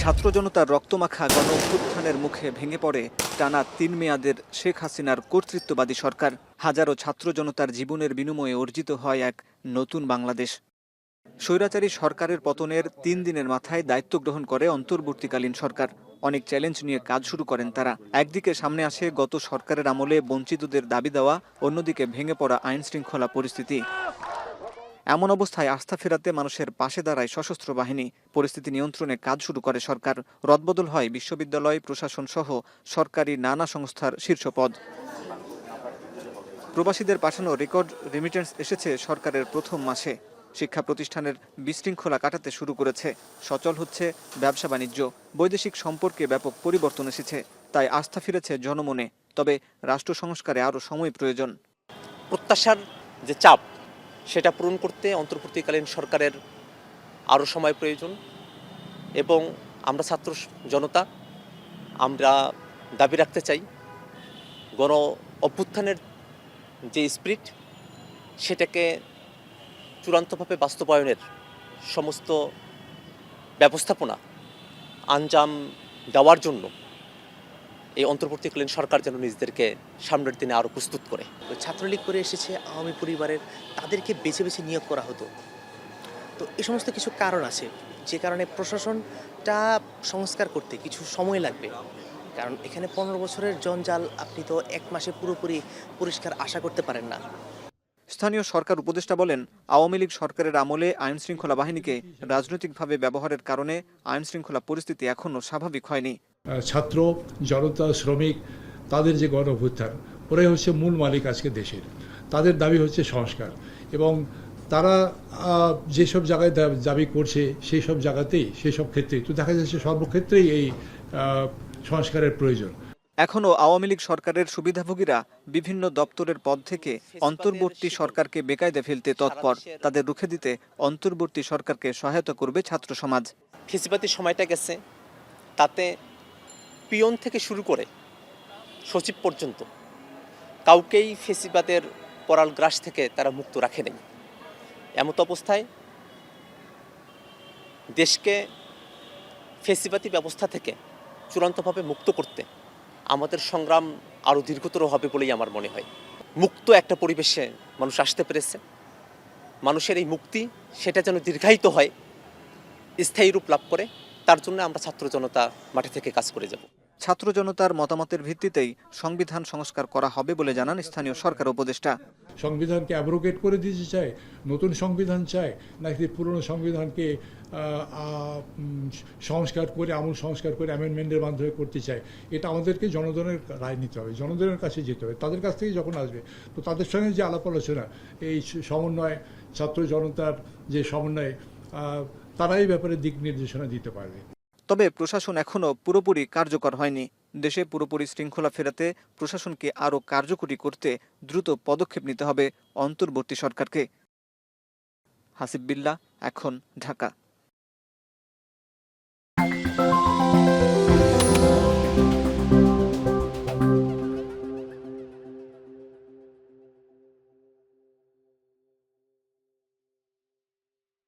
ছাত্র জনতার রক্তমাখা গণ অভ্যুত্থানের মুখে ভেঙে পড়ে টানা ৩ মেয়াদের শেখ হাসিনার কর্তৃত্ববাদী সরকার। হাজারো ছাত্র জনতার জীবনের বিনিময়ে অর্জিত হয় এক নতুন বাংলাদেশ। স্বৈরাচারী সরকারের পতনের ৩ দিনের মাথায় দায়িত্ব গ্রহণ করে অন্তর্বর্তীকালীন সরকার। অনেক চ্যালেঞ্জ নিয়ে কাজ শুরু করেন তারা। একদিকে সামনে আসে গত সরকারের আমলে বঞ্চিতদের দাবি দেওয়া, অন্যদিকে ভেঙে পড়া আইন শৃঙ্খলা পরিস্থিতি। এমন অবস্থায় আস্থা ফেরাতে মানুষের পাশে দাঁড়ায় সশস্ত্র বাহিনী। পরিস্থিতি নিয়ন্ত্রণে কাজ শুরু করে সরকার। রদবদল হয় বিশ্ববিদ্যালয়, প্রশাসন সহ সরকারি নানা সংস্থার শীর্ষ পদ। প্রবাসীদের পাঠানো রেকর্ড রেমিটেন্স এসেছে সরকারের প্রথম মাসে। শিক্ষা প্রতিষ্ঠানের বিশৃঙ্খলা কাটাতে শুরু করেছে। সচল হচ্ছে ব্যবসা বাণিজ্য। বৈদেশিক সম্পর্কে ব্যাপক পরিবর্তন এসেছে। তাই আস্থা ফিরেছে জনমনে। তবে রাষ্ট্র সংস্কারে আরও সময় প্রয়োজন। প্রত্যাশার যে চাপ সেটা পূরণ করতে অন্তর্বর্তীকালীন সরকারের আরও সময় প্রয়োজন এবং আমরা ছাত্র জনতা আমরা দাবি রাখতে চাই গণ অভ্যুত্থানের যে স্পিরিট সেটাকে চূড়ান্তভাবে বাস্তবায়নের সমস্ত ব্যবস্থাপনা আঞ্জাম দেওয়ার জন্য এই অন্তর্বর্তীকালীন সরকার যেন নিজেদেরকে সামনের দিনে আরও প্রস্তুত করে। ছাত্রলীগ করে এসেছে আওয়ামী পরিবারের, তাদেরকে বেছে বেছে নিয়োগ করা হতো। তো এই সমস্ত কিছু কারণ আছে যে কারণে প্রশাসনটা সংস্কার করতে কিছু সময় লাগবে। কারণ এখানে 15 বছরের জঞ্জাল আপনি তো এক মাসে পুরোপুরি পরিষ্কার আশা করতে পারেন না। স্থানীয় সরকার উপদেষ্টা বলেন, আওয়ামী লীগ সরকারের আমলে আইন শৃঙ্খলা বাহিনীকে রাজনৈতিকভাবে ব্যবহারের কারণে আইন শৃঙ্খলা পরিস্থিতি এখনও স্বাভাবিক হয়নি। ছাত্র জনতা, শ্রমিক, তাদের যে গণ অভ্যুত্থান, ওরাই হচ্ছে মূল মালিক আজকে দেশের। তাদের দাবি হচ্ছে সংস্কার এবং তারা যেসব জায়গায় দাবি করছে সেই সব জায়গাতেই, সেই সব ক্ষেত্রেই তো দেখা যাচ্ছে সর্বক্ষেত্রেই এই সংস্কারের প্রয়োজন। এখনও আওয়ামী লীগ সরকারের সুবিধাভোগীরা বিভিন্ন দপ্তরের পদ থেকে অন্তর্বর্তী সরকারকে বেকায়দে ফেলতে তৎপর। তাদের রুখে দিতে অন্তর্বর্তী সরকারকে সহায়তা করবে ছাত্র সমাজ। ফেসিবাদী সময়টা গেছে, তাতে পিয়ন থেকে শুরু করে সচিব পর্যন্ত কাউকেই ফেসিবাদের পরাল গ্রাস থেকে তারা মুক্ত রাখে নেই। এমত অবস্থায় দেশকে ফেসিবাদী ব্যবস্থা থেকে চূড়ান্তভাবে মুক্ত করতে আমাদের সংগ্রাম আরও দীর্ঘতর হবে বলেই আমার মনে হয়। মুক্ত একটা পরিবেশে মানুষ আসতে পেরেছে। মানুষের এই মুক্তি সেটা যেন দীর্ঘায়িত হয়, স্থায়ী রূপ লাভ করে, তার জন্য আমরা ছাত্র জনতা মাঠে থেকে কাজ করে যাব। ছাত্র জনতার মতামতের ভিত্তিতেই সংবিধান সংস্কার করা হবে বলে জানান স্থানীয় সরকার উপদেষ্টা। সংবিধানকে অ্যাব্রোগেট করে দিতে চায়, নতুন সংবিধান চায়, নাকি পুরনো সংবিধানকে সংস্কার করে, আমূল সংস্কার করে অ্যামেন্ডমেন্টের মাধ্যমে করতে চায়, এটা আমাদেরকে জনগণের রায় নিতে হবে, জনগণের কাছে যেতে হবে। তাদের কাছ থেকে যখন আসবে তো তাদের সঙ্গে যে আলাপ আলোচনা, এই সমন্বয়, ছাত্র জনতার যে সমন্বয়, তারা এই ব্যাপারে দিক নির্দেশনা দিতে পারবে। তবে প্রশাসন এখনও পুরোপুরি কার্যকর হয়নি। দেশে পুরোপুরি শৃঙ্খলা ফেরাতে প্রশাসনকে আরও কার্যকরী করতে দ্রুত পদক্ষেপ নিতে হবে অন্তর্বর্তী সরকারকে। হাসিব বিল্লাহ, এখন, ঢাকা।